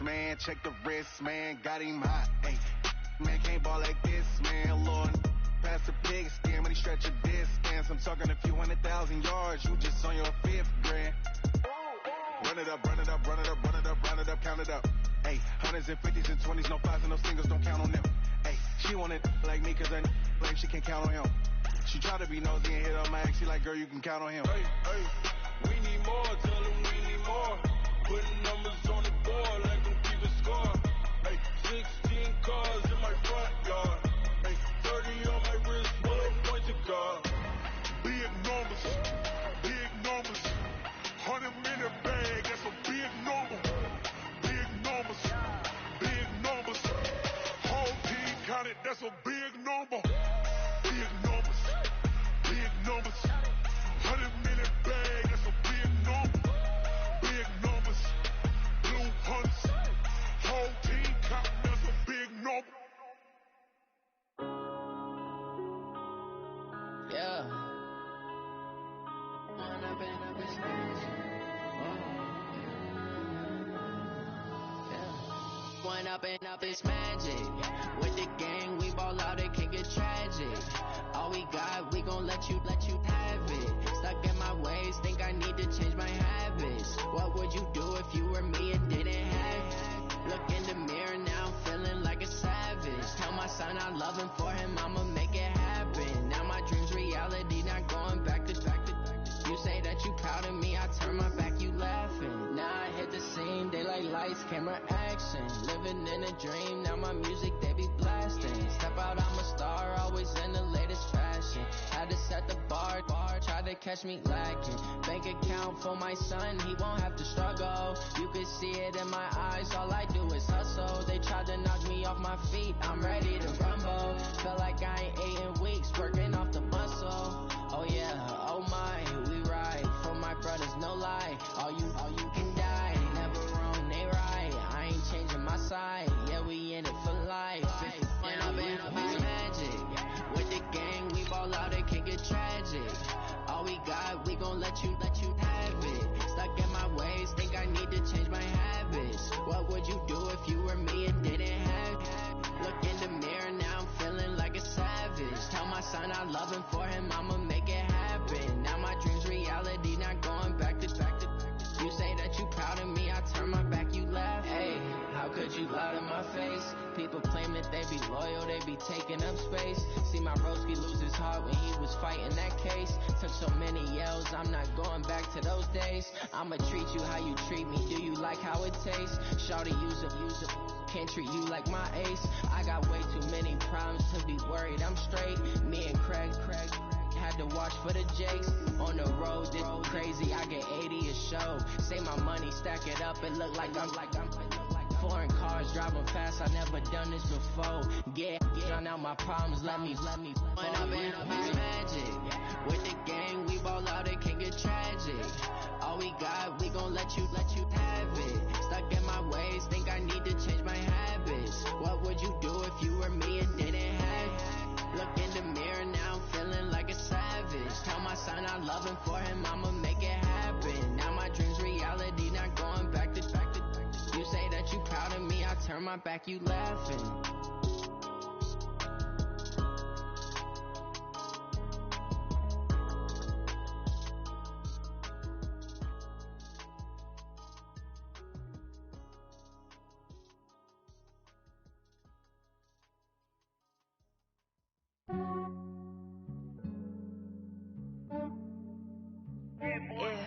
man. Check the wrist, man. Got him hot. Ay. Man can't ball like this, man. Lord, pass the pig skin, but he stretch a distance. I'm talking a few 100,000 yards. You just on your 5th grand. Run it up, run it up, run it up, run it up, run it up, count it up. Ay, hundreds and 50s and 20s, no 5s and no singles, don't count on them. Ay, she want it like me, cause I like she can count on him. She try to be nosy and hit up my ex, she like, girl, you can count on him. Hey, hey, we need more, tell them we need more. Putting numbers on the board like them keeping score. Hey, 16 cars in my front yard. Hey, 30 on my wrist, bullet point to guard. Big numbers, big numbers. 100-minute bag, that's a big number. Big numbers, big numbers. Whole team counted, that's a big number. Big numbers, big numbers. 100-minute bag, that's a big number. Big numbers, blue hunts. Whole team counting, that's a big number. Yeah. One up and up is magic. With the gang, we ball out, it can get tragic. All we got, we gon' let you have it. Stuck in my ways, think I need to change my habits. What would you do if you were me and didn't have it? Look in the mirror now, I'm feeling like a savage. Tell my son I love him, for him I'ma make it happen. Now my dream's reality, not going back to. You say that you proud of me, I turn my back, you laughing. Now I hit the scene, daylight lights, camera action. Living in a dream, now my music, they be blasting. Step out, I'm a star, always in the latest fashion. Had to set the bar, try to catch me lacking. Bank account for my son, he won't have to struggle. You can see it in my eyes, all I do is hustle. They tried to knock me off my feet, I'm ready to rumble. Felt like I ain't ate in weeks, working off the muscle. Oh yeah, oh my, we ride for my brothers, no lie. All you can die, never wrong, they right. I ain't changing my side, yeah, we in it for life. When up and up is magic. With the gang, we ball out, it can get tragic. All we got, we gon' let you have it. Stuck in my ways, think I need to change my habits. What would you do if you were me and didn't have it? Look in the mirror, now I'm feeling like a savage. Tell my son I love him, for him I'ma make it happen. Now my dream's reality, not going back to. You say that you proud of me, I turn my back, you laugh. Hey, how could you lie to my face? People claim that they be loyal, they be taking up space. See my broski lose his heart when he was fighting that case. Took so many yells, I'm not going back to those days. I'ma treat you how you treat me, do you like how it tastes? Shawty, use it. Can't treat you like my ace. I got way too many problems to be worried, I'm straight. Me and Craig had to watch for the Jakes. On the road, this crazy, I get 80 a show. Say my money, stack it up, it look like I'm foreign cars, driving fast, I never done this before. Yeah, drown out my problems, let me When up and up is magic. With the gang, we ball out, it can get tragic. All we got, we gon' let you have it. Stuck in my ways, think I need to change my habits. What would you do if you were me and didn't have it? Look in the mirror, now I'm feeling like a savage. Tell my son I love him, for him I'ma make it happen. Now my dream's reality, not going back to. You say that you proud of me, I turn my back, you laughing.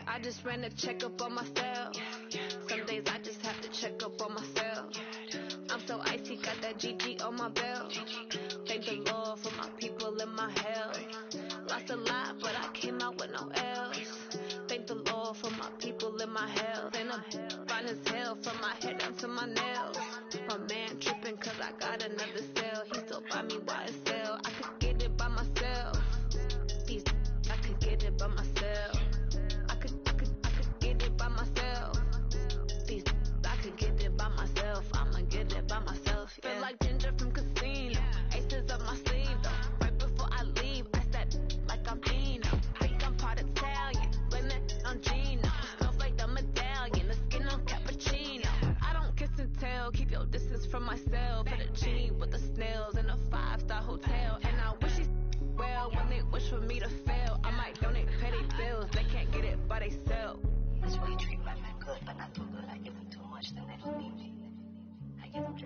I just ran a checkup on myself. Some days I just have to check up on myself. I'm so icy, got that GG on my belt. Thank the Lord for my people and my health. Lost a lot, but I came out with no L's. Thank the Lord for my people and my health. And I'm fine as hell from my head down to my nails. My man tripping cause I got another cell. He still buy me YSL. I could get it by myself. I could get it by myself. I could get it by myself. I could get it by myself. I'ma get it by myself. Yeah. Feel like Ginger from Casino. Aces up my sleeve though. Right before I leave, I said like I'm Dino. Think I'm part Italian. Blame it on Gino. Smells like the medallion. The skin on cappuccino. I don't kiss and tell.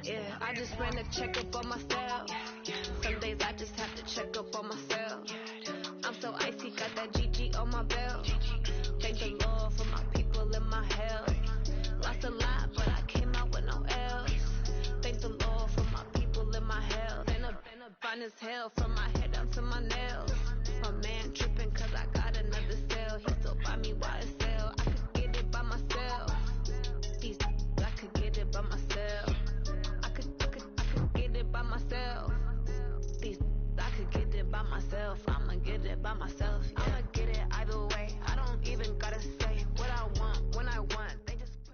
Yeah, I just ran a checkup on myself. Some days I just have to check up on myself. I'm so icy, got that GG on my belt. Thank the Lord for my people and my health. Lost a lot, but I came out with no L's. Thank the Lord for my people and my health. Been a fine as hell from my head down to my nails. My man tripping cause I got another cell. He still buy me YSL. I could get it by myself. I could get it by myself. I could get it by myself. I could get it by myself. I'ma get it by myself. Yeah. I'ma get it either way. I don't even gotta say what I want when I want. They just put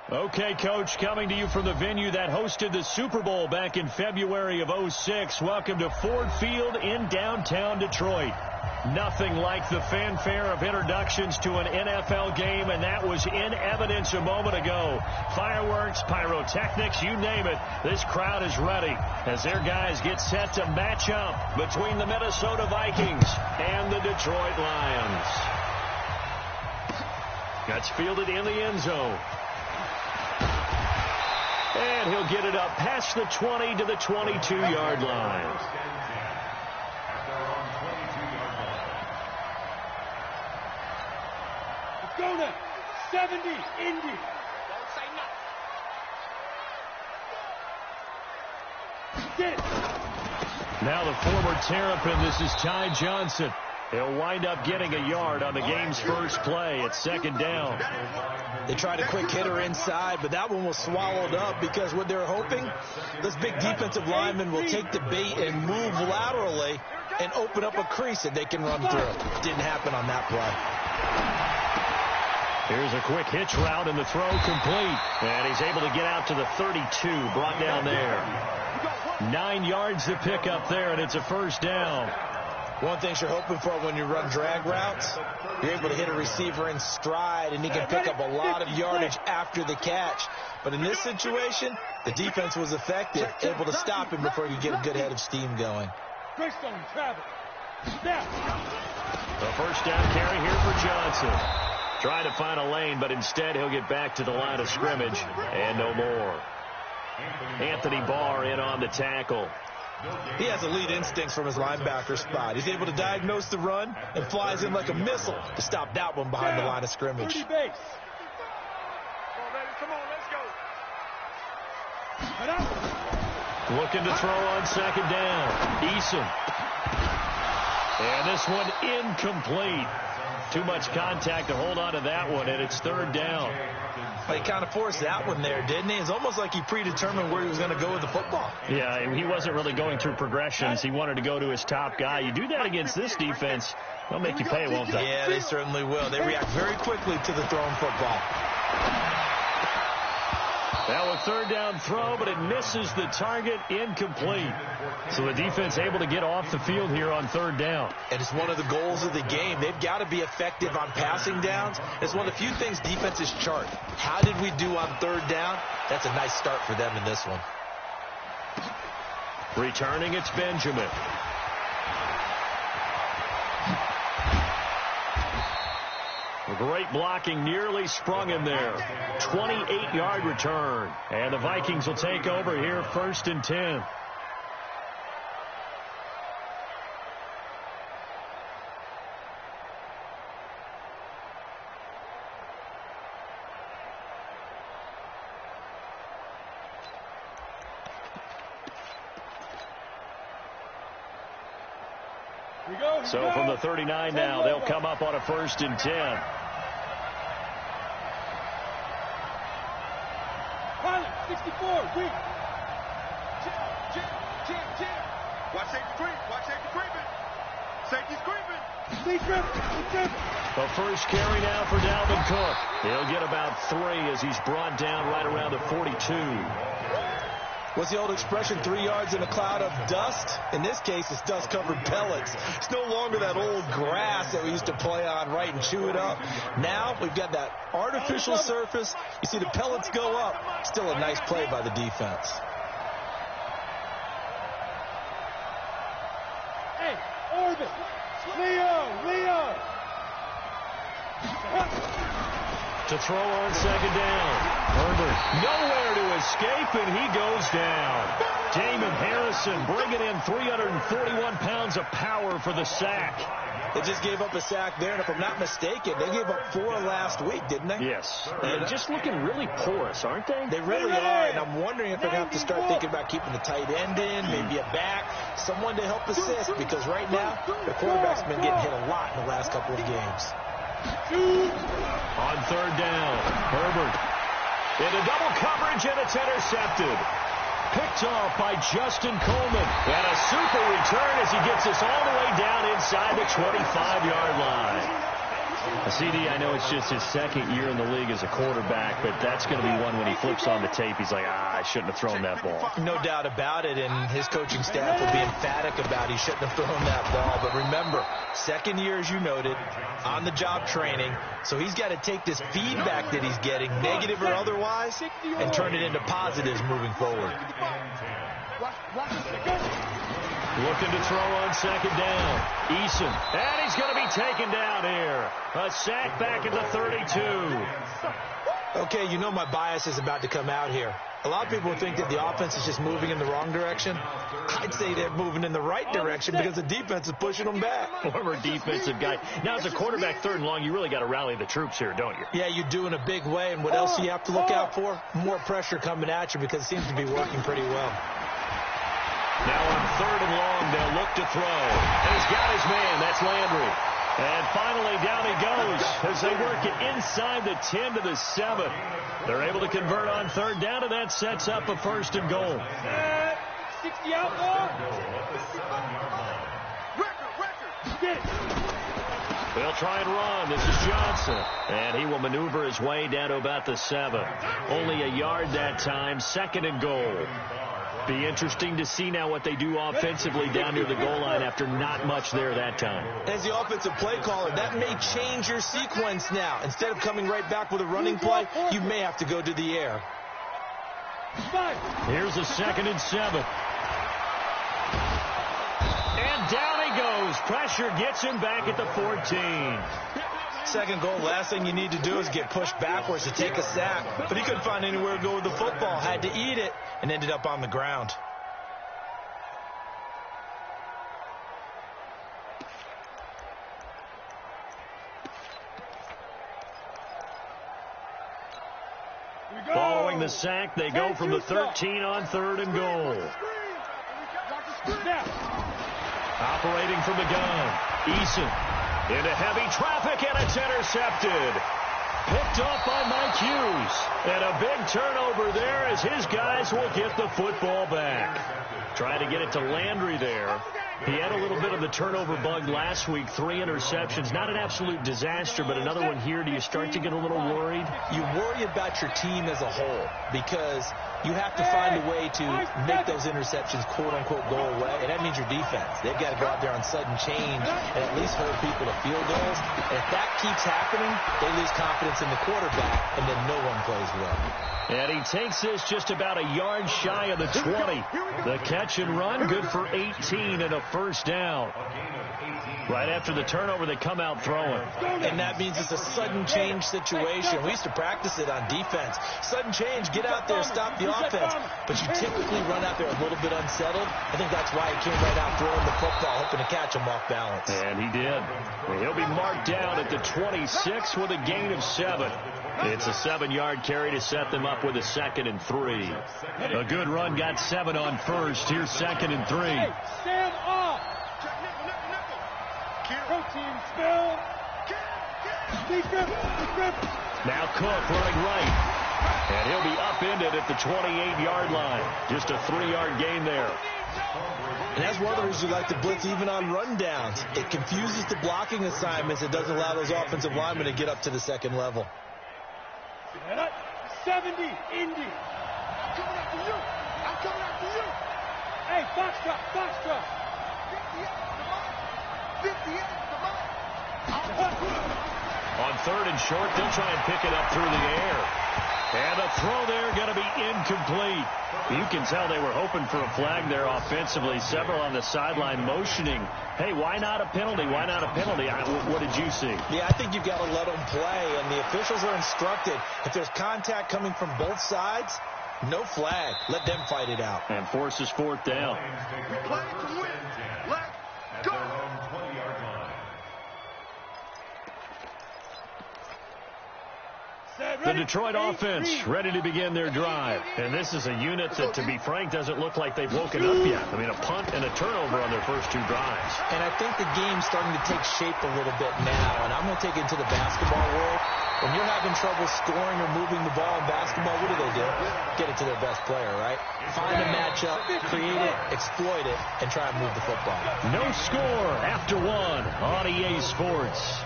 it. Okay, Coach, coming to you from the venue that hosted the Super Bowl back in February of '06. Welcome to Ford Field in downtown Detroit. Nothing like the fanfare of introductions to an NFL game, and that was in evidence a moment ago. Fireworks, pyrotechnics, you name it. This crowd is ready as their guys get set to match up between the Minnesota Vikings and the Detroit Lions. That's fielded in the end zone. And he'll get it up past the 20 to the 22-yard line. Donut, 70, Indy. Don't say nothing. Get it. Now the former Terrapin, this is Ty Johnson. He'll wind up getting a yard on the game's first play at second down. They tried a quick hitter inside, but that one was swallowed up because what they're hoping, this big defensive lineman will take the bait and move laterally and open up a crease that they can run through. Didn't happen on that play. Here's a quick hitch route, and the throw complete. And he's able to get out to the 32, brought down there. 9 yards to pick up there, and it's a first down. One thing you're hoping for when you run drag routes, you're able to hit a receiver in stride, and he can pick up a lot of yardage after the catch. But in this situation, the defense was effective, able to stop him before he could get a good head of steam going. Greystone, travel. Snap. A first down carry here for Johnson. Trying to find a lane, but instead he'll get back to the line of scrimmage, and no more. Anthony Barr in on the tackle. He has elite instincts from his linebacker spot. He's able to diagnose the run and flies in like a missile to stop that one behind the line of scrimmage. 30 base. Come on, let's go. Looking to throw on second down. Eason. And this one incomplete. Too much contact to hold on to that one, and it's third down. He kind of forced that one there, didn't he? It's almost like he predetermined where he was going to go with the football. Yeah, he wasn't really going through progressions. He wanted to go to his top guy. You do that against this defense, they'll make you pay, won't they? Yeah, they certainly will. They react very quickly to the thrown football. Now a third down throw, but it misses the target, incomplete. So the defense able to get off the field here on third down. And it's one of the goals of the game. They've got to be effective on passing downs. It's one of the few things defenses chart. How did we do on third down? That's a nice start for them in this one. Returning, it's Benjamin. Great blocking, nearly sprung him there. 28-yard return. And the Vikings will take over here, 1st and 10. So from the 39 now, they'll come up on a 1st and 10. Pilot, 64, weak. Jam. Watch safety creep. Safety's creeping. Speed tripping. The first carry now for Dalvin Cook. He'll get about 3 as he's brought down right around the 42. What's the old expression, 3 yards in a cloud of dust? In this case, it's dust-covered pellets. It's no longer that old grass that we used to play on, right, and chew it up. Now we've got that artificial surface. You see the pellets go up. Still a nice play by the defense. Hey, orbit. Leo. To throw on second down. Herbert nowhere to escape, and he goes down. Damon Harrison bringing in 341 pounds of power for the sack. They just gave up a sack there, and if I'm not mistaken, they gave up 4 last week, didn't they? Yes. And just looking really porous, aren't they? They really are, and I'm wondering if they're going to have to start thinking about keeping the tight end in, maybe a back, someone to help assist, because right now, the quarterback's been getting hit a lot in the last couple of games. On third down, Herbert into double coverage, and it's intercepted. Picked off by Justin Coleman. And a super return as he gets us all the way down inside the 25-yard line. CD, I know it's just his second year in the league as a quarterback, but that's going to be one when he flips on the tape, he's like, I shouldn't have thrown that ball. No doubt about it, and his coaching staff will be emphatic about he shouldn't have thrown that ball. But remember, second year, as you noted, on-the-job training, so he's got to take this feedback that he's getting, negative or otherwise, and turn it into positives moving forward. Looking to throw on second down. Eason. And he's going to be taken down here. A sack back at the 32. Okay, you know my bias is about to come out here. A lot of people think that the offense is just moving in the wrong direction. I'd say they're moving in the right direction because the defense is pushing them back. Former defensive guy. Now, as a quarterback, third and long, you really got to rally the troops here, don't you? Yeah, you do in a big way. And what else do you have to look out for? More pressure coming at you because it seems to be working pretty well. Now on third and long, they'll look to throw. And he's got his man. That's Landry. And finally, down he goes as they work it inside the 10 to the 7. They're able to convert on third down, and that sets up a first and goal. 60 out there. They'll try and run. This is Johnson. And he will maneuver his way down to about the 7. Only a yard that time. Second and goal. Be interesting to see now what they do offensively down near the goal line after not much there that time. As the offensive play caller, that may change your sequence now. Instead of coming right back with a running play, you may have to go to the air. Here's a second and 7. And down he goes. Pressure gets him back at the 14. Second goal, last thing you need to do is get pushed backwards to take a sack. But he couldn't find anywhere to go with the football. Had to eat it and ended up on the ground. Following the sack, they go from the 13 on third and goal. Operating from the gun, Eason into heavy traffic, and it's intercepted. Picked off by Mike Hughes. And a big turnover there as his guys will get the football back. Trying to get it to Landry there. He had a little bit of the turnover bug last week. 3 interceptions. Not an absolute disaster, but another one here. Do you start to get a little worried? You worry about your team as a whole because you have to find a way to make those interceptions, quote-unquote, go away, and that means your defense. They've got to go out there on sudden change and at least hold people to field goals. And if that keeps happening, they lose confidence in the quarterback, and then no one plays well. And he takes this just about a yard shy of the 20. The catch and run, good for 18 and a first down. Right after the turnover, they come out throwing. And that means it's a sudden change situation. We used to practice it on defense. Sudden change, get out there, stop the offense. But you typically run out there a little bit unsettled. I think that's why he came right out throwing the football, hoping to catch him off balance. And he did. He'll be marked down at the 26 with a gain of 7. It's a 7-yard carry to set them up with a 2nd and 3. A good run got 7 on first. Here's 2nd and 3. Hey, stand up. Protein spill. Now Cook running right. And he'll be upended at the 28-yard line. Just a 3-yard gain there. And that's one of the reasons we like to blitz even on rundowns. It confuses the blocking assignments. It doesn't allow those offensive linemen to get up to the second level. 70, Indy. I'm coming after you. I'm coming after you. Hey, Foxtrot, Foxtrot. 58, On third and short, they'll try and pick it up through the air. And the throw there going to be incomplete. You can tell they were hoping for a flag there offensively. Several on the sideline motioning, hey, why not a penalty? Why not a penalty? What did you see? Yeah, I think you've got to let them play, and the officials are instructed. If there's contact coming from both sides, no flag. Let them fight it out. And forces fourth down. We play to win. Let's go. The Detroit offense ready to begin their drive. And this is a unit that, to be frank, doesn't look like they've woken up yet. I mean, a punt and a turnover on their first two drives. And I think the game's starting to take shape a little bit now. And I'm going to take it to the basketball world. When you're having trouble scoring or moving the ball in basketball, what do? Get it to their best player, right? Find a matchup, create it, exploit it, and try and move the football. No score after one on EA Sports.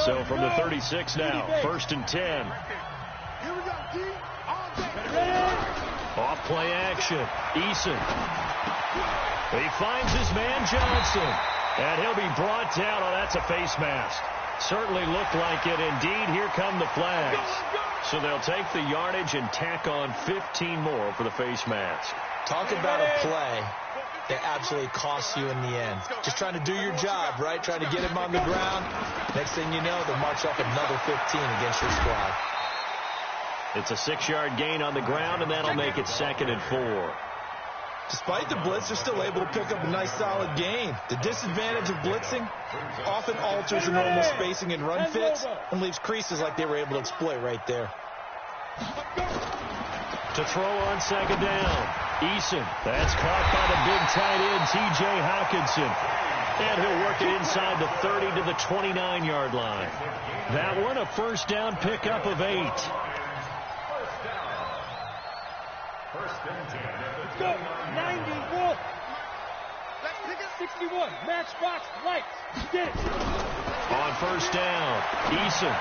So from the 36 now, 1st and 10. Here we go, D. Off play action. Eason. He finds his man Johnson. And he'll be brought down. Oh, that's a face mask. Certainly looked like it. Indeed, here come the flags. So they'll take the yardage and tack on 15 more for the face mask. Talk about a play that absolutely costs you in the end. Just trying to do your job, right? Trying to get him on the ground. Next thing you know, they'll march off another 15 against your squad. It's a 6-yard gain on the ground, and that'll make it 2nd and 4. Despite the blitz, they're still able to pick up a nice solid gain. The disadvantage of blitzing often alters the normal spacing and run fits and leaves creases like they were able to exploit right there. To throw on 2nd down. Eason. That's caught by the big tight end, T.J. Hockenson. And he'll work it inside the 30 to the 29-yard line. That one, a first down pickup of 8. Let's go. 91. 61. Matchbox lights. Get it. On first down, Eason.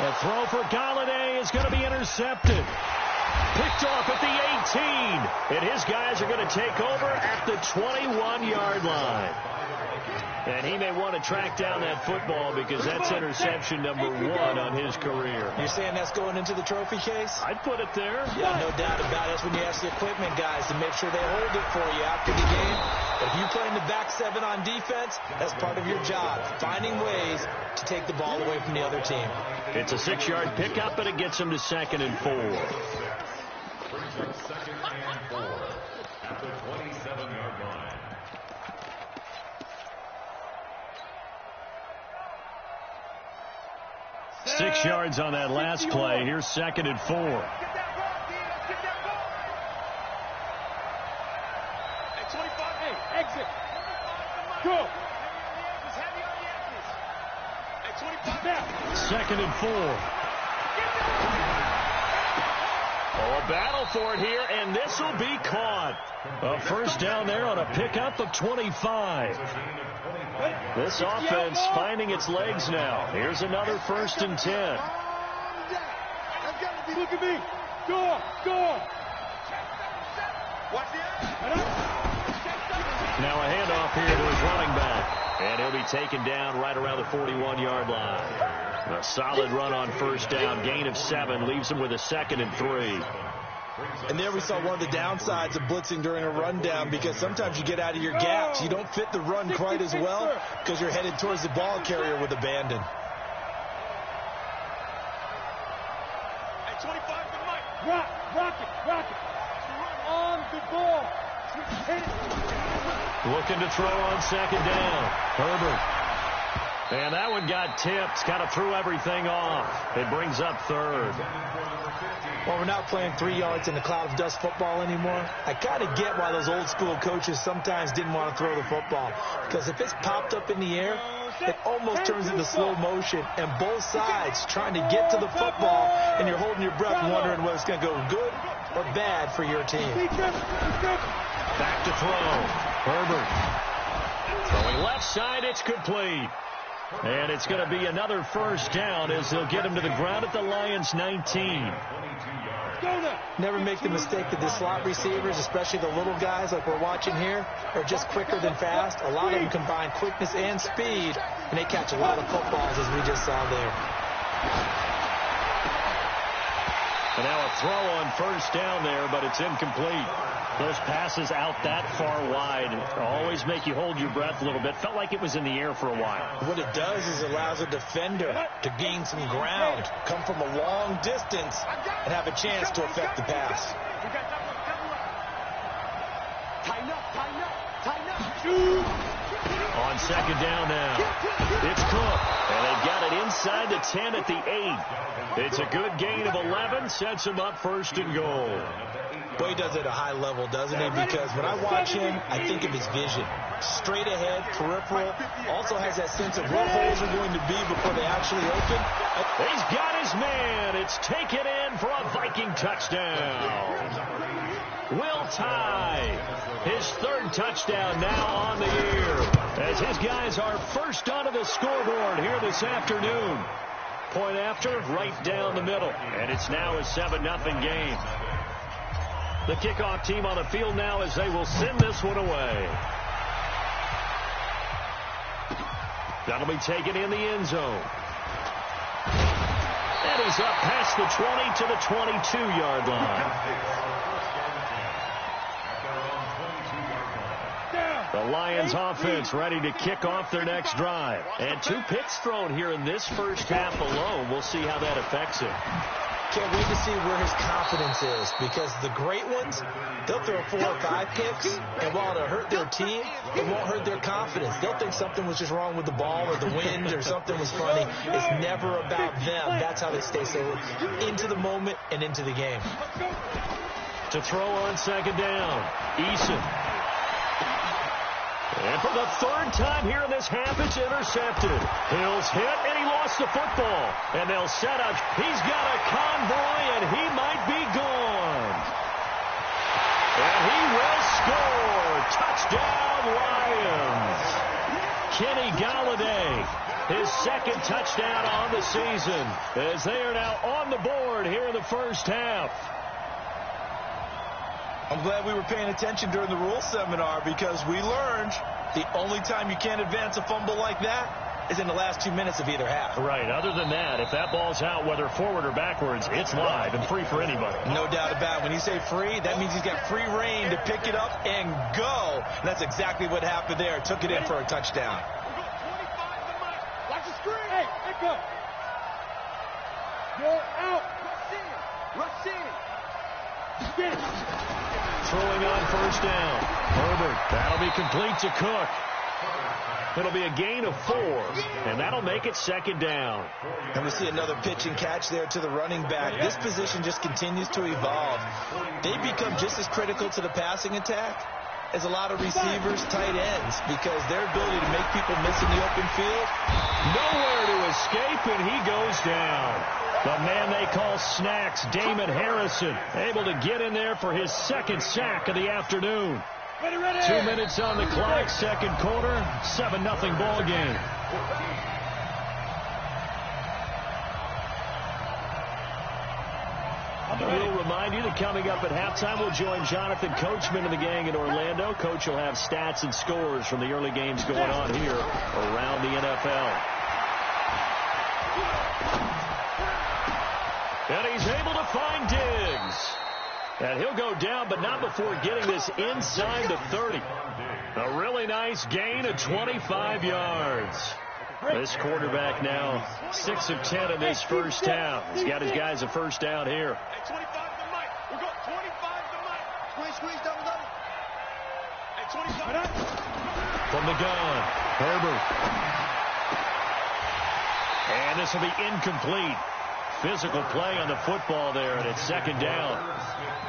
The throw for Galladay is going to be intercepted. Picked off at the 18. And his guys are going to take over at the 21-yard line. And he may want to track down that football because that's interception number 1 on his career. You're saying that's going into the trophy case? I'd put it there. Yeah, no doubt about it. That's when you ask the equipment guys to make sure they hold it for you after the game. But if you play in the back 7 on defense, that's part of your job, finding ways to take the ball away from the other team. It's a 6-yard pickup, and it gets him to 2nd and 4. 2nd and 4 at the 27-yard line. Six yards on that last play. Here's 2nd and 4. Exit. Go. 2nd and 4. Oh, a battle for it here, and this will be caught. A first down there on a pickup of 25. This offense finding its legs now. Here's another 1st and 10. Look at me. Go on. Go on. Now a handoff here to his running back. And he'll be taken down right around the 41-yard line. A solid run on first down. Gain of 7 leaves him with a 2nd and 3. And there we saw one of the downsides of blitzing during a rundown, because sometimes you get out of your gaps. You don't fit the run quite as well because you're headed towards the ball carrier with abandon. Hey, 25 for Mike. Rock it. On the ball. Hit it. Looking to throw on 2nd down. Herbert. And that one got tipped. Kind of threw everything off. It brings up 3rd. Well, we're not playing 3 yards in the cloud of dust football anymore. I kind of get why those old school coaches sometimes didn't want to throw the football. Because if it's popped up in the air, it almost turns into slow motion. And both sides trying to get to the football, and you're holding your breath wondering whether it's going to go good or bad for your team. Back to throw. Herbert. Throwing left side, it's complete. And it's going to be another first down as they'll get him to the ground at the Lions' 19. Never make the mistake that the slot receivers, especially the little guys like we're watching here, are just quicker than fast. A lot of them combine quickness and speed, and they catch a lot of footballs, as we just saw there. And now a throw on first down there, but it's incomplete. Those passes out that far wide always make you hold your breath a little bit. Felt like it was in the air for a while. What it does is it allows a defender to gain some ground, come from a long distance, and have a chance to affect the pass. On second down now, it's Cook, and they've got it inside the 10 at the 8. It's a good gain of 11, sets him up first and goal. Boy, he does it at a high level, doesn't he? Because when I watch him, I think of his vision. Straight ahead, peripheral, also has that sense of where holes are going to be before they actually open. He's got his man. It's taken in for a Viking touchdown. Will Tye, his third touchdown now on the year, as his guys are first onto the scoreboard here this afternoon. Point after, right down the middle, and it's now a 7-0 game. The kickoff team on the field now as they will send this one away. That'll be taken in the end zone. And he's up past the 20 to the 22-yard line. The Lions offense ready to kick off their next drive. And 2 picks thrown here in this first half alone. We'll see how that affects him. Can't wait to see where his confidence is, because the great ones, they'll throw 4 or 5 picks, and while it'll hurt their team, it won't hurt their confidence. They'll think something was just wrong with the ball or the wind or something was funny. It's never about them. That's how they stay so into the moment and into the game. To throw on second down, Eason. And for the third time here in this half, it's intercepted. Hill's hit, and he lost the football. And they'll set up. He's got a convoy, and he might be gone. And he will score. Touchdown, Lions. Kenny Golladay, his second touchdown on the season, as they are now on the board here in the first half. I'm glad we were paying attention during the rule seminar, because we learned the only time you can't advance a fumble like that is in the last 2 minutes of either half. Right. Other than that, if that ball's out, whether forward or backwards, it's live and free for anybody. No doubt about it. When you say free, that means he's got free reign to pick it up and go. And that's exactly what happened there. Took it in for a touchdown. Watch the screen. Hey, let go. You're out. Rush in. Throwing on first down. Herbert. That'll be complete to Cook. It'll be a gain of 4, and that'll make it second down. And we see another pitch and catch there to the running back. This position just continues to evolve. They become just as critical to the passing attack as a lot of receivers, tight ends, because their ability to make people miss in the open field. Nowhere to escape, and he goes down. The man they call Snacks, Damon Harrison, able to get in there for his second sack of the afternoon. 2 minutes on the clock, second quarter, 7-0 ball game. We'll remind you that coming up at halftime, we'll join Jonathan Coachman and the gang in Orlando. Coach will have stats and scores from the early games going on here around the NFL. And he's able to find Diggs. And he'll go down, but not before getting this inside the 30. A really nice gain of 25 yards. This quarterback now 6 of 10 in this first half. He's got his guys a first down here. Hey, 25 to Mike. We've got 25 to Mike. Squeeze, double. Hey, 25. From the gun, Herbert. And this will be incomplete. Physical play on the football there, and it's second down.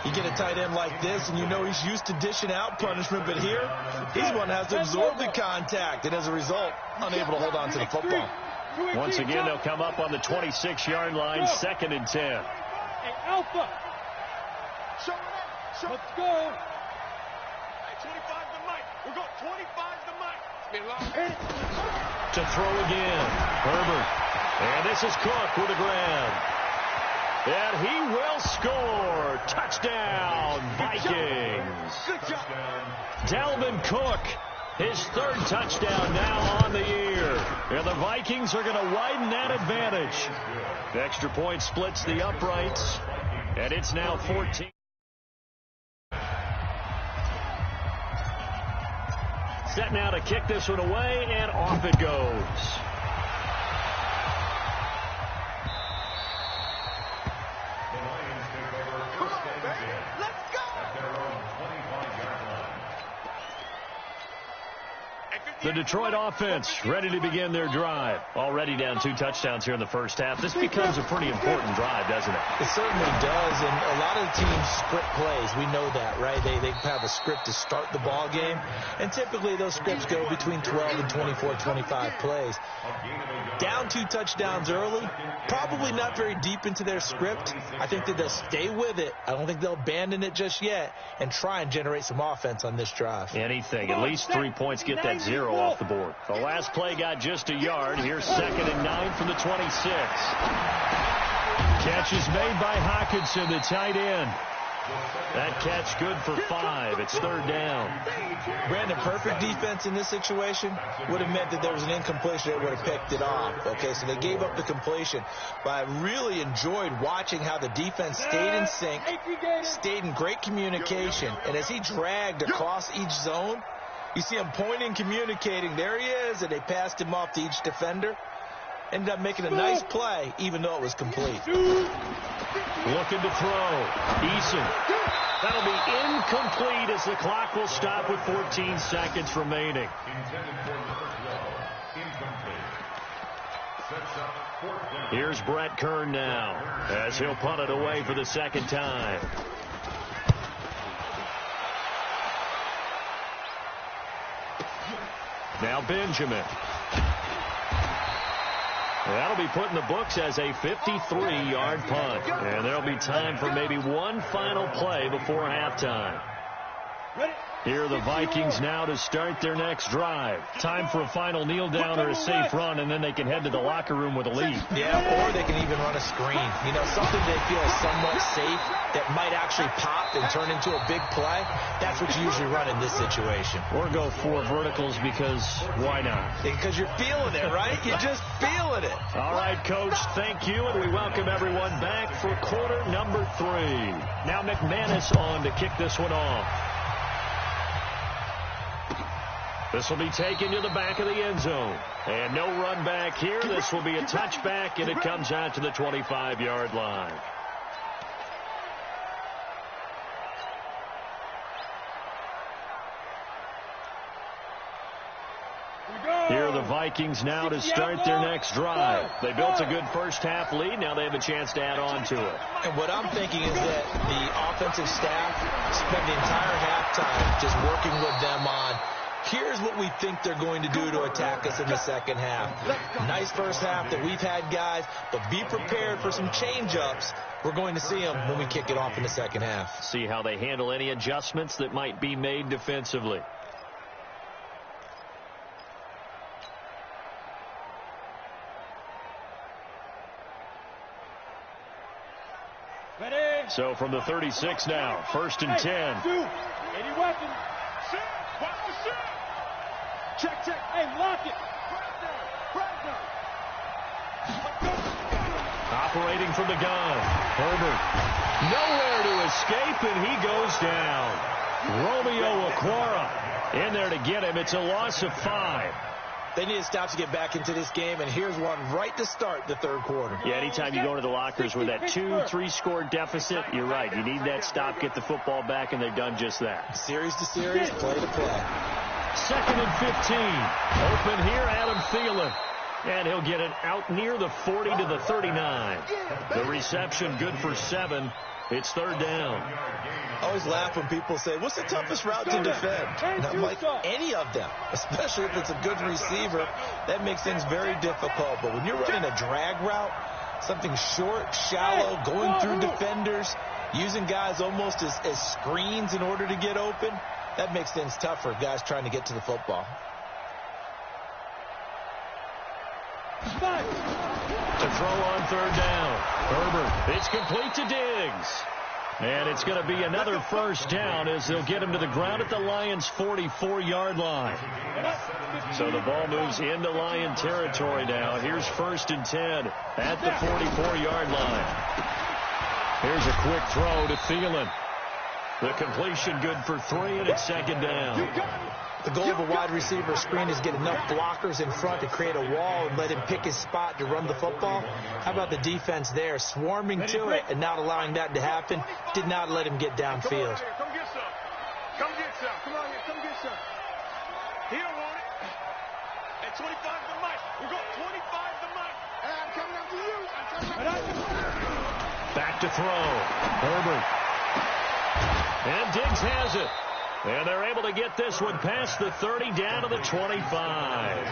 You get a tight end like this, and you know he's used to dishing out punishment, but here, he's one that has to absorb the contact, and as a result, unable to hold on to the football. Once again, they'll come up on the 26-yard line, second and 10. Hey, Alpha. Let's go. Hey, 25 to Mike. We've got 25 to Mike. It's been long. To throw again, Herbert. And this is Cook with a grab. And he will score. Touchdown, Vikings. Good job. Dalvin Cook, his third touchdown now on the year. And the Vikings are going to widen that advantage. The extra point splits the uprights, and it's now 14. Set now to kick this one away, and off it goes. The Detroit offense ready to begin their drive. Already down 2 touchdowns here in the first half. This becomes a pretty important drive, doesn't it? It certainly does, and a lot of the teams script plays. We know that, right? They have a script to start the ball game, and typically those scripts go between 12 and 24, 25 plays. Down 2 touchdowns early, probably not very deep into their script. I think that they'll stay with it. I don't think they'll abandon it just yet and try and generate some offense on this drive. Anything. At least 3 points, get that 0 off the board. The last play got just a yard. Here's 2nd and 9 from the 26. Catch is made by Hockenson, the tight end. That catch good for 5. It's 3rd down. Brandon, perfect defense in this situation would have meant that there was an incompletion that would have picked it off. Okay, so they gave up the completion. But I really enjoyed watching how the defense stayed in sync, stayed in great communication. And as he dragged across each zone, you see him pointing, communicating. There he is, and they passed him off to each defender. Ended up making a nice play, even though it was complete. Looking to throw. Eason. That'll be incomplete as the clock will stop with 14 seconds remaining. Here's Brett Kern now as he'll punt it away for the 2nd time. Now Benjamin. That'll be put in the books as a 53-yard punt. And there'll be time for maybe one final play before halftime. Here are the Vikings now to start their next drive. Time for a final kneel down or a safe run, and then they can head to the locker room with a lead. Yeah, or they can even run a screen. You know, something they feel is somewhat safe that might actually pop and turn into a big play. That's what you usually run in this situation. Or go 4 verticals because why not? Because you're feeling it, right? You're just feeling it. All right, Coach, thank you, and we welcome everyone back for quarter number 3. Now McManus on to kick this one off. This will be taken to the back of the end zone. And no run back here. This will be a touchback, and it comes out to the 25-yard line. Here are the Vikings now to start their next drive. They built a good first half lead. Now they have a chance to add on to it. And what I'm thinking is that the offensive staff spent the entire halftime just working with them on, here's what we think they're going to do to attack us in the second half. Nice first half that we've had, guys, but be prepared for some change-ups. We're going to see them when we kick it off in the second half. See how they handle any adjustments that might be made defensively. Ready? So from the 36 now, 1st and 10. Any weapon. Check. Hey, lock it. Operating from the gun. Herbert. Nowhere to escape, and he goes down. Romeo Okwara in there to get him. It's a loss of 5. They need to stop to get back into this game, and here's one right to start the third quarter. Yeah, anytime you go to the lockers with that 2-3 score deficit, you're right. You need that stop, get the football back, and they've done just that. Series to series, play to play. 2nd and 15. Open here, Adam Thielen. And he'll get it out near the 40 to the 39. The reception good for 7. It's 3rd down. I always laugh when people say, what's the toughest route to defend? And I'm like, any of them, especially if it's a good receiver. That makes things very difficult. But when you're running a drag route, something short, shallow, going through defenders, using guys almost as screens in order to get open, that makes things tough for guys trying to get to the football. To throw on third down. Herbert. It's complete to Diggs. And it's going to be another first down as they'll get him to the ground at the Lions' 44-yard line. So the ball moves into Lion territory now. Here's 1st and 10 at the 44-yard line. Here's a quick throw to Thielen. The completion good for 3, and it's 2nd down. The goal of a wide receiver screen is get enough blockers in front to create a wall and let him pick his spot to run the football. How about the defense there, swarming to it and not allowing that to happen? Did not let him get downfield. Come get some. Come get some. Come on here. Come get some. He don't want it. At 25 the mic. We got 25 the mic. Hey, I'm coming up to you. I'm coming up to you. Back to throw. Herbert. And Diggs has it. And they're able to get this one past the 30 down to the 25.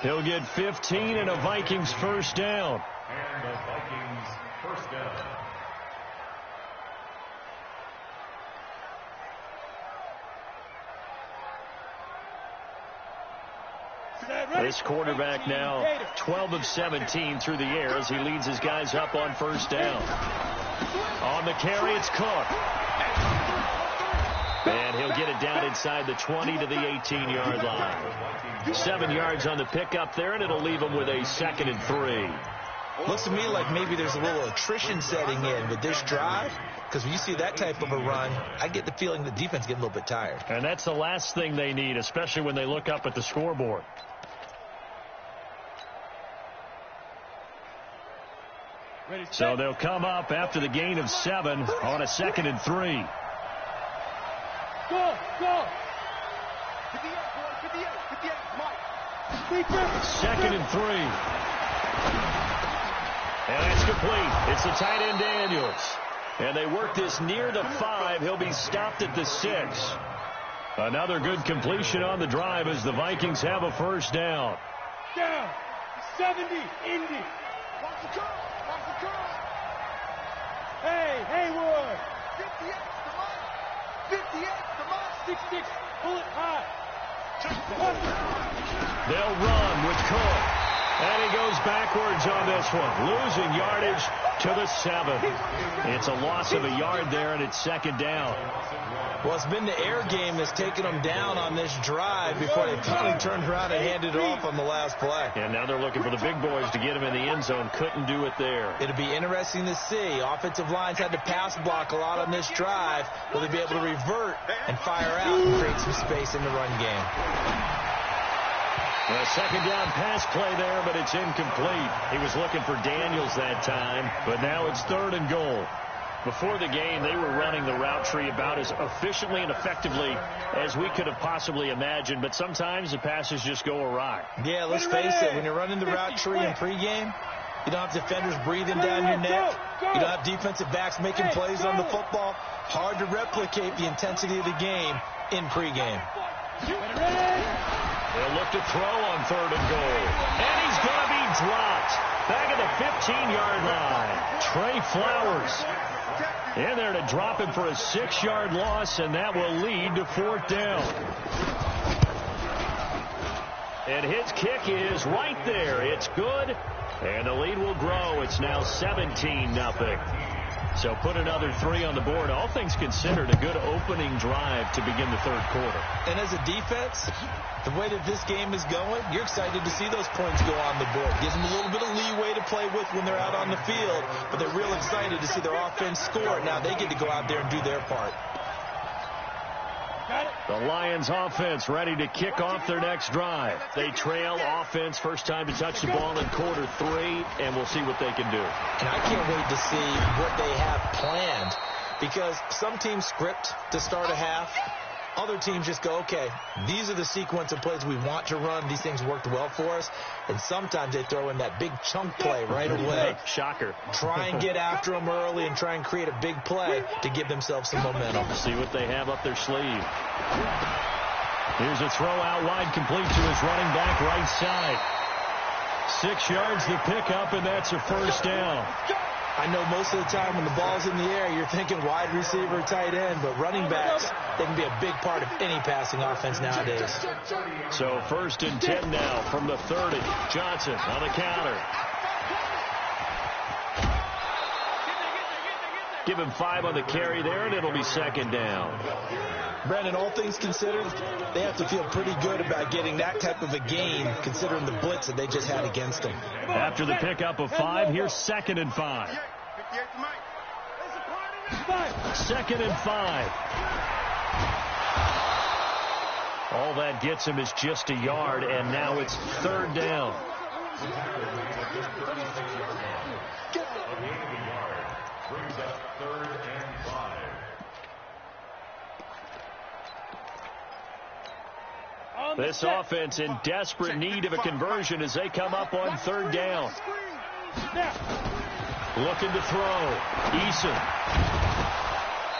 He'll get 15 and a Vikings first down. And the Vikings first down. This quarterback now 12 of 17 through the air as he leads his guys up on first down. On the carry, it's Cook. And he'll get it down inside the 20 to the 18-yard line. 7 yards on the pickup there, and it'll leave him with a 2nd and 3. Looks to me like maybe there's a little attrition setting in with this drive, because when you see that type of a run, I get the feeling the defense getting a little bit tired. And that's the last thing they need, especially when they look up at the scoreboard. So they'll come up after the gain of 7 on a 2nd and 3. Go, go. 58, boy, 58, 58, Mike. 2nd and 3. And that's complete. It's the tight end Daniels. And they work this near the 5. He'll be stopped at the 6. Another good completion on the drive as the Vikings have a first down. Down. 70, Indy. Watch the curl. Watch the curl. Hey, Haywood. 58, come on. 58, come on. 6-6, pull it high. They'll run with Cook. And he goes backwards on this one, losing yardage to the 7. It's a loss of a yard there, and it's 2nd down. Well, it's been the air game that's taken them down on this drive before they finally turned around and handed it off on the last play. And now they're looking for the big boys to get him in the end zone. Couldn't do it there. It'll be interesting to see. Offensive lines had to pass block a lot on this drive. Will they be able to revert and fire out and create some space in the run game? A 2nd down pass play there, but it's incomplete. He was looking for Daniels that time, but now it's 3rd and goal. Before the game, they were running the route tree about as efficiently and effectively as we could have possibly imagined, but sometimes the passes just go awry. Yeah, let's face it. When you're running the route tree in pregame, you don't have defenders breathing down your neck. You don't have defensive backs making plays on the football. Hard to replicate the intensity of the game in pregame. They'll look to throw on 3rd and goal. And he's going to be dropped. Back at the 15-yard line. Trey Flowers in there to drop him for a 6-yard loss, and that will lead to 4th down. And his kick is right there. It's good, and the lead will grow. It's now 17-0. So put another 3 on the board. All things considered, a good opening drive to begin the 3rd quarter. And as a defense, the way that this game is going, you're excited to see those points go on the board. Gives them a little bit of leeway to play with when they're out on the field, but they're real excited to see their offense score. Now they get to go out there and do their part. The Lions offense ready to kick off their next drive. They trail offense, first time to touch the ball in quarter 3, and we'll see what they can do. And I can't wait to see what they have planned, because some teams script to start a half. Other teams just go, okay, these are the sequence of plays we want to run. These things worked well for us. And sometimes they throw in that big chunk play right away. Shocker. Try and get after them early and try and create a big play to give themselves some momentum. See what they have up their sleeve. Here's a throw out wide, complete to his running back right side. 6 yards the pickup, and that's a first down. I know most of the time when the ball's in the air, you're thinking wide receiver, tight end, but running backs, they can be a big part of any passing offense nowadays. So 1st and 10 now from the 30. Johnson on the counter. Give him 5 on the carry there, and it'll be second down. Brandon, all things considered, they have to feel pretty good about getting that type of a gain, considering the blitz that they just had against them. After the pickup of 5, here's 2nd and 5. 2nd and 5. All that gets him is just a yard, and now it's 3rd down. Brings up 3rd and 5. This offense in desperate need of a conversion as they come up on 3rd down. Looking to throw. Eason.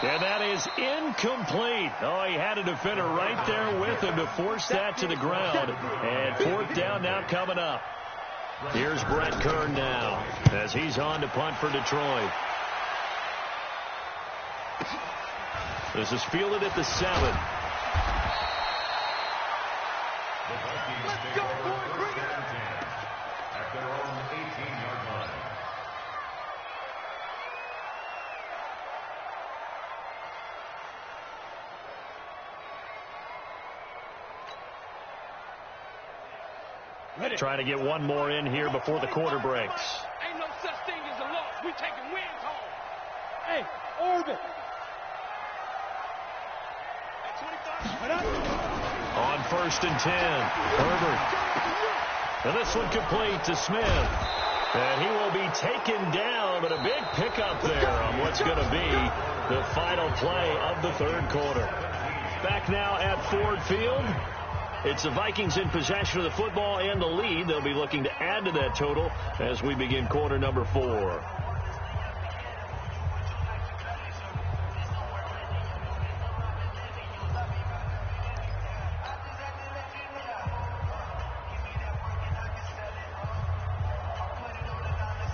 And that is incomplete. Oh, he had a defender right there with him to force that to the ground. And 4th down now coming up. Here's Brett Kern now as he's on to punt for Detroit. This is fielded at the 7. Let's go, boy. Bring it up. At their own 18-yard line. Trying to get one more in here before the quarter breaks. Ain't no such thing as a loss. We taking wins home. Hey, orbit. On 1st and 10, Herbert. And this one complete to Smith. And he will be taken down, but a big pickup there on what's going to be the final play of the 3rd quarter. Back now at Ford Field. It's the Vikings in possession of the football and the lead. They'll be looking to add to that total as we begin quarter number 4.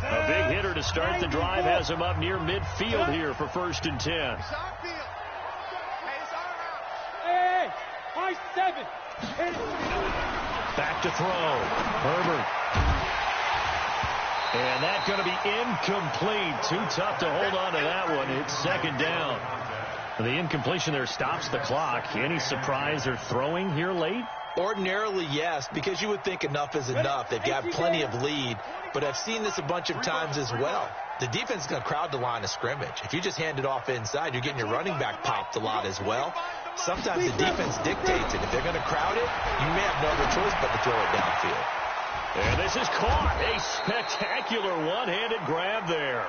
A big hitter to start the drive has him up near midfield here for 1st and 10. Hey, high 7. Back to throw. Herbert. And that's going to be incomplete. Too tough to hold on to that one. It's 2nd down. The incompletion there stops the clock. Any surprise they're throwing here late? Ordinarily, yes, because you would think enough is enough. They've got plenty of lead, but I've seen this a bunch of times as well. The defense is going to crowd the line of scrimmage. If you just hand it off inside, you're getting your running back popped a lot as well. Sometimes the defense dictates it. If they're going to crowd it, you may have no other choice but to throw it downfield. And this is caught. A spectacular one-handed grab there.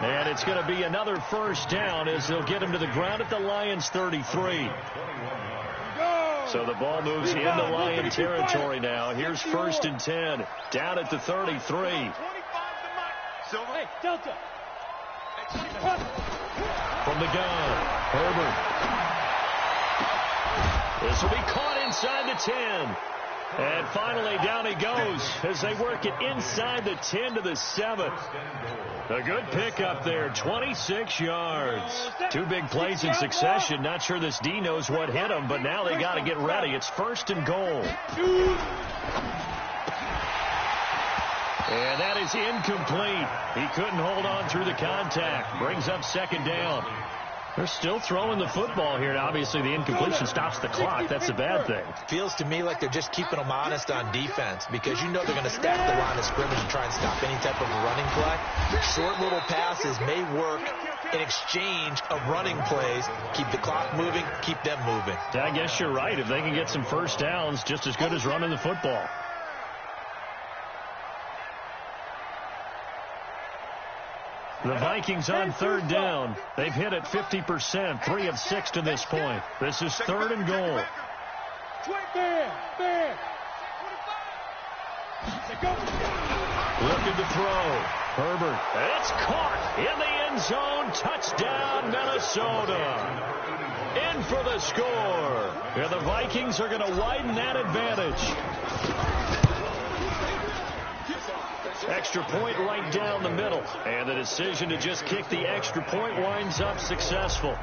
And it's going to be another 1st down as they'll get him to the ground at the Lions 33. So the ball moves into Lion territory now. Here's 1st and 10. Down at the 33. Hey, Delta. From the gun, Herbert. This will be caught inside the 10. And finally down he goes as they work it inside the 10 to the 7. A good pickup there, 26 yards. 2 big plays in succession. Not sure this D knows what hit him, but now they got to get ready. It's 1st and goal. And that is incomplete. He couldn't hold on through the contact. Brings up 2nd down. They're still throwing the football here. And obviously, the incompletion stops the clock. That's a bad thing. Feels to me like they're just keeping them honest on defense because you know they're going to stack the line of scrimmage and try and stop any type of a running play. Short little passes may work in exchange of running plays. Keep the clock moving, keep them moving. I guess you're right. If they can get some 1st downs, just as good as running the football. The Vikings on 3rd down. They've hit it 50%, 3 of 6 to this point. This is 3rd and goal. Looking to throw. Herbert. It's caught in the end zone. Touchdown, Minnesota. In for the score. And the Vikings are going to widen that advantage. Extra point right down the middle. And the decision to just kick the extra point winds up successful.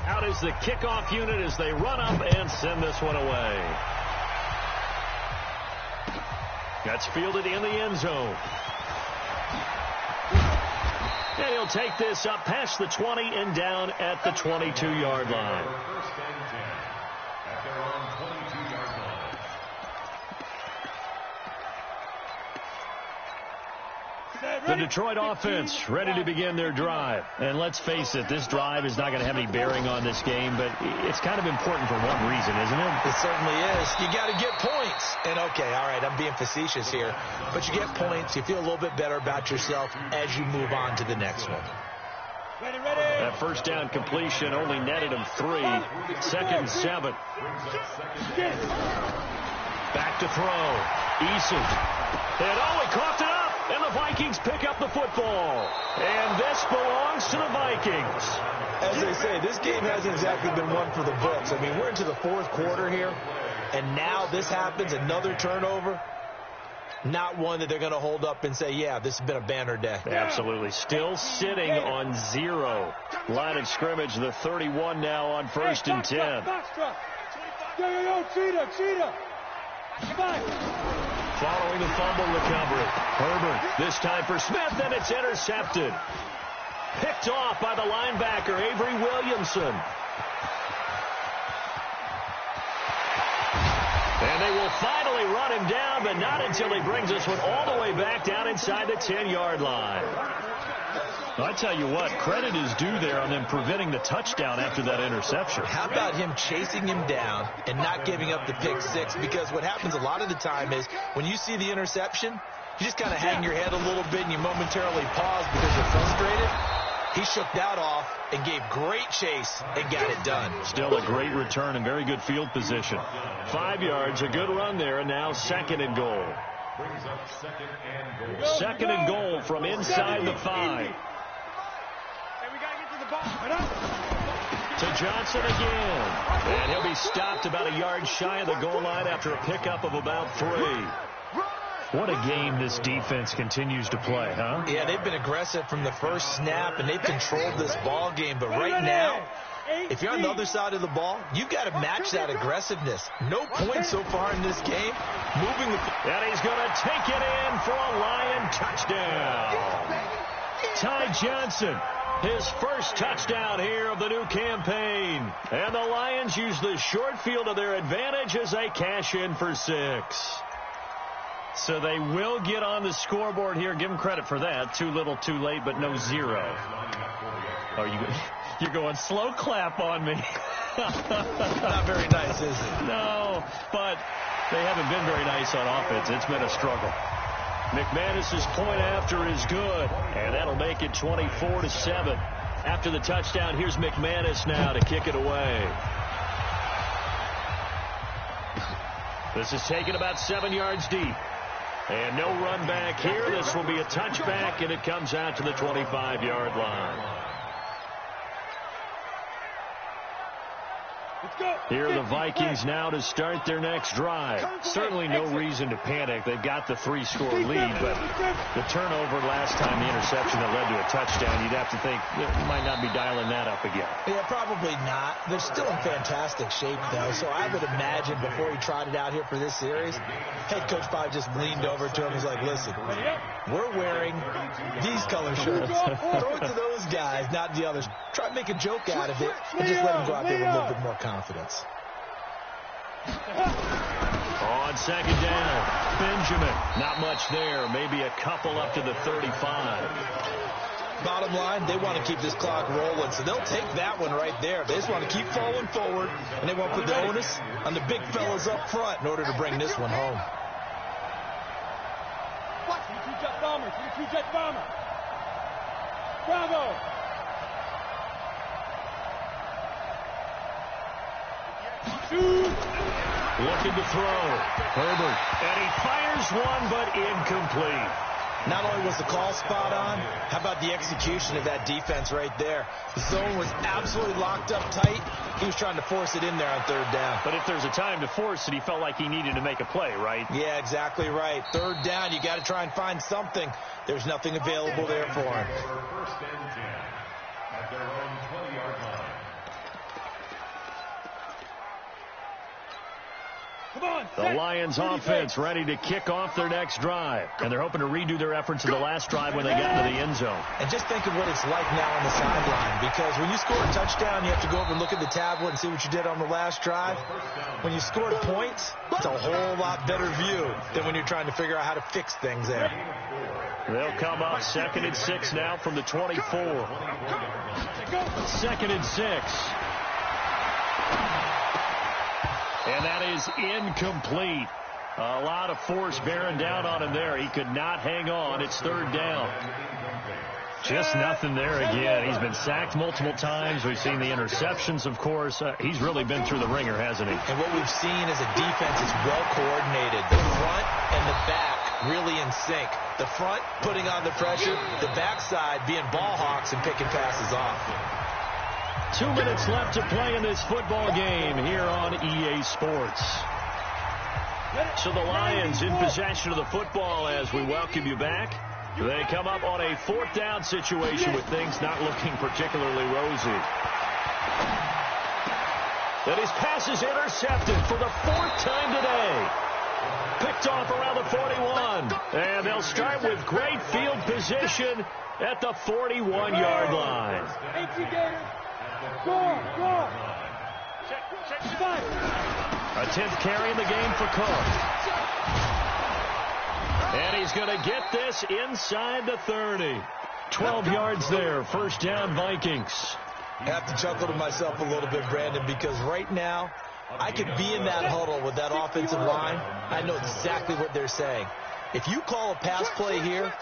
Out is the kickoff unit as they run up and send this one away. That's fielded in the end zone. And he'll take this up past the 20 and down at the 22-yard line. First and 10 at their own 22-yard line. The Detroit offense ready to begin their drive. And let's face it, this drive is not going to have any bearing on this game, but it's kind of important for one reason, isn't it? It certainly is. You got to get points. And, okay, all right, I'm being facetious here. But you get points, you feel a little bit better about yourself as you move on to the next one. That first down completion only netted him 3. 2nd and 7. Back to throw. Eason. And he coughed it up. And the Vikings pick up the football. And this belongs to the Vikings. As they say, this game hasn't exactly been one for the books. I mean, we're into the 4th quarter here. And now this happens, another turnover. Not one that they're going to hold up and say, yeah, this has been a banner day. Absolutely. Still sitting on 0. Line of scrimmage, the 31 now on 1st and 10. Cheetah. Following the fumble recovery. Herbert, this time for Smith, and it's intercepted. Picked off by the linebacker, Avery Williamson. And they will finally run him down, but not until he brings this one all the way back down inside the 10-yard line. I tell you what, credit is due there on them preventing the touchdown after that interception. How about him chasing him down and not giving up the pick 6? Because what happens a lot of the time is when you see the interception, you just kind of hang your head a little bit and you momentarily pause because you're frustrated. He shook that off and gave great chase and got it done. Still a great return and very good field position. 5 yards, a good run there, and now 2nd and goal. Brings up 2nd and goal. 2nd and goal from inside the 5. To Johnson again. And he'll be stopped about a yard shy of the goal line after a pickup of about 3. What a game this defense continues to play, huh? Yeah, they've been aggressive from the first snap, and they've controlled this ball game. But right now, if you're on the other side of the ball, you've got to match that aggressiveness. No points so far in this game. Moving the... And he's going to take it in for a Lion touchdown. Ty Johnson, his first touchdown here of the new campaign. And the Lions use the short field to their advantage as they cash in for 6. So they will get on the scoreboard here. Give them credit for that. Too little, too late, but no 0. Oh, you're going slow clap on me. Not very nice, is it? No, but they haven't been very nice on offense. It's been a struggle. McManus's point after is good, and that'll make it 24-7. After the touchdown, here's McManus now to kick it away. This is taken about 7 yards deep. And no run back here. This will be a touchback, and it comes out to the 25-yard line. Here are the Vikings now to start their next drive. Certainly no reason to panic. They've got the 3-score lead, but the turnover last time, the interception that led to a touchdown, you'd have to think you might not be dialing that up again. Yeah, probably not. They're still in fantastic shape, though, so I would imagine before he trotted out here for this series, head coach probably just leaned over to him and was like, listen, we're wearing these color shirts. Throw it to those guys, not the others. Try to make a joke out of it and just let them go out there with a little bit more confidence. On 2nd down, Benjamin. Not much there. Maybe a couple up to the 35. Bottom line, they want to keep this clock rolling, so they'll take that one right there. They just want to keep falling forward, and they won't put the onus on the big fellas up front in order to bring this one home. Watch the 2-jet bomber. The 2-jet bomber. Bravo. Looking to throw. Herbert. And he fires one, but incomplete. Not only was the call spot on, how about the execution of that defense right there? The zone was absolutely locked up tight. He was trying to force it in there on 3rd down. But if there's a time to force it, he felt like he needed to make a play, right? Yeah, exactly right. 3rd down, you got to try and find something. There's nothing available there for him. First and 10 at their own 20-yard line. The Lions offense ready to kick off their next drive. And they're hoping to redo their efforts of the last drive when they got into the end zone. And just think of what it's like now on the sideline, because when you score a touchdown, you have to go over and look at the tablet and see what you did on the last drive. When you scored points, it's a whole lot better view than when you're trying to figure out how to fix things there. They'll come up 2nd and 6 now from the 24. 2nd and 6. And that is incomplete. A lot of force bearing down on him there. He could not hang on. It's 3rd down. Just nothing there again. He's been sacked multiple times. We've seen the interceptions, of course. He's really been through the ringer, hasn't he? And what we've seen is a defense is well coordinated. The front and the back really in sync. The front putting on the pressure, the backside being ball hawks and picking passes off. 2 minutes left to play in this football game here on EA Sports. So the Lions in possession of the football as we welcome you back. They come up on a 4th down situation with things not looking particularly rosy. And his pass is intercepted for the 4th time today. Picked off around the 41. And they'll start with great field position at the 41-yard line. A 10th carry in the game for Cook. And he's going to get this inside the 30. 12 yards there. 1st down, Vikings. I have to chuckle to myself a little bit, Brandon, because right now I could be in that huddle with that offensive line. I know exactly what they're saying. If you call a pass play here,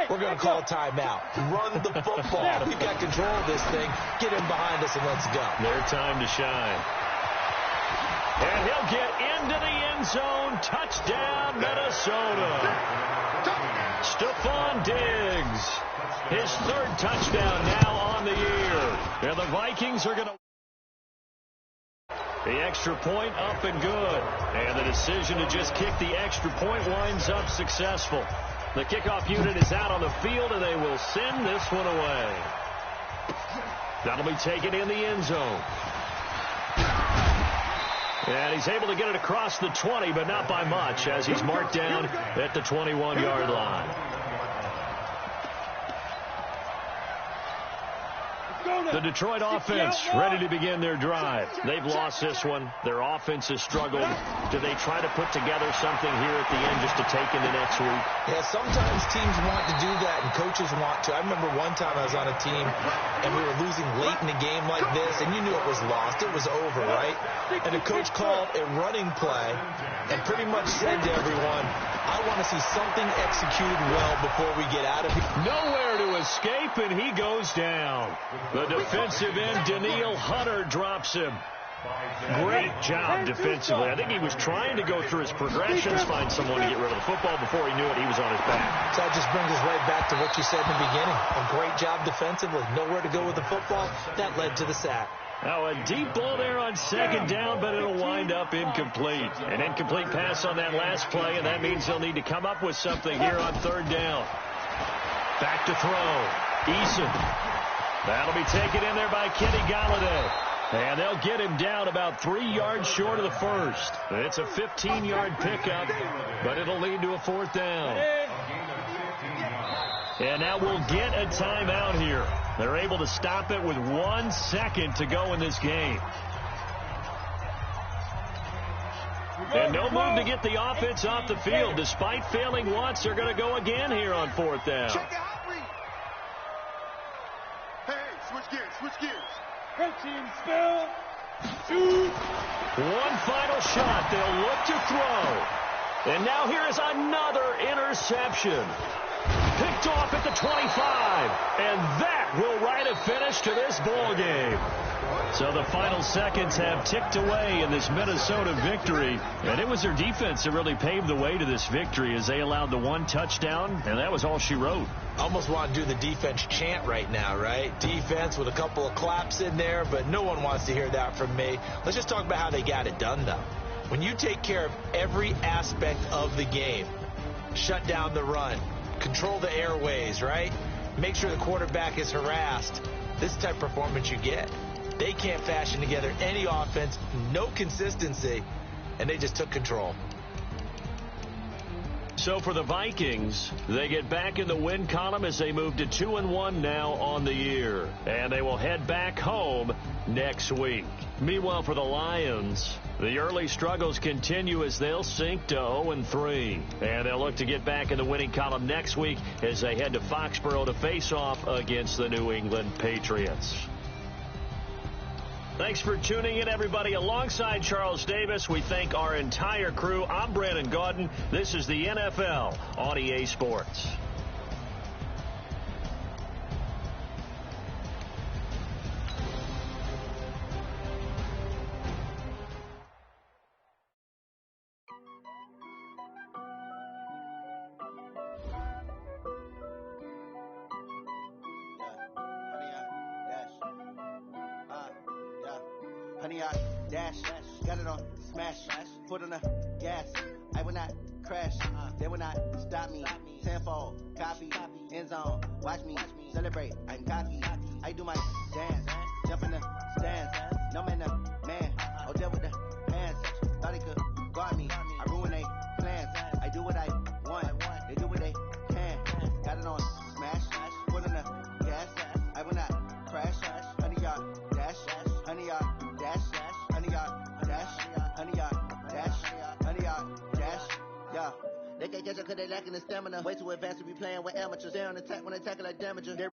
we're going to call a timeout. Run the football. We've got control of this thing. Get him behind us and let's go. Their time to shine. And he'll get into the end zone. Touchdown, Minnesota. Stephon Diggs. His 3rd touchdown now on the year. And the Vikings are going to... The extra point up and good. And the decision to just kick the extra point winds up successful. The kickoff unit is out on the field, and they will send this one away. That'll be taken in the end zone. And he's able to get it across the 20, but not by much, as he's marked down at the 21-yard line. The Detroit offense ready to begin their drive. They've lost this one. Their offense has struggled. Do they try to put together something here at the end just to take into next week? Yeah, sometimes teams want to do that and coaches want to. I remember one time I was on a team and we were losing late in a game like this, and you knew it was lost. It was over, right? And the coach called a running play and pretty much said to everyone, I want to see something executed well before we get out of here. Nowhere to escape, and he goes down. The defensive end, Danielle Hunter, drops him. Great job defensively. I think he was trying to go through his progressions, find someone to get rid of the football. Before he knew it, he was on his back. So that just brings us right back to what you said in the beginning. A great job defensively. Nowhere to go with the football. That led to the sack. Now a deep ball there on 2nd down, but it'll wind up incomplete. An incomplete pass on that last play, and that means they'll need to come up with something here on 3rd down. Back to throw. Eason. That'll be taken in there by Kenny Golladay. And they'll get him down about 3 yards short of the 1st. It's a 15-yard pickup, but it'll lead to a 4th down. And now we'll get a timeout here. They're able to stop it with 1 second to go in this game. And no move to get the offense off the field. Despite failing once, they're going to go again here on 4th down. Check it out, read. Hey, switch gears, switch gears. Protein spill. Shoot. One final shot. They'll look to throw. And now here is another interception. Picked off at the 25. And that will write a finish to this ball game. So the final seconds have ticked away in this Minnesota victory. And it was their defense that really paved the way to this victory as they allowed the 1 touchdown. And that was all she wrote. Almost want to do the defense chant right now, right? Defense with a couple of claps in there, but no one wants to hear that from me. Let's just talk about how they got it done, though. When you take care of every aspect of the game, shut down the run, control the airways, right? Make sure the quarterback is harassed. This type of performance you get. They can't fashion together any offense, no consistency. and they just took control. So for the Vikings, they get back in the win column as they move to 2-1 now on the year. And they will head back home next week. Meanwhile, for the Lions, the early struggles continue as they'll sink to 0-3. And they'll look to get back in the winning column next week as they head to Foxborough to face off against the New England Patriots. Thanks for tuning in, everybody. Alongside Charles Davis, we thank our entire crew. I'm Brandon Gaudin. This is the NFL on EA Sports. Honey, I dash, got it on smash, foot on the gas. I will not crash, they will not stop me. Tenfold, copy, end zone, watch me celebrate. I'm cocky, I do my dance, jump in the stands. No man, man, oh deal with the hands. Thought he could guard me, I ruin they plans. I do what I want, they do what they can. Got it on smash, foot on the gas. I will not crash, honey, y'all dash, honey, y'all dash, honey, y'all dash, honey, y'all dash, honey, y'all dash, yeah. They can't catch up cause they lacking the stamina. Way too advanced to be playing with amateurs. They on attack when they tackle like damager.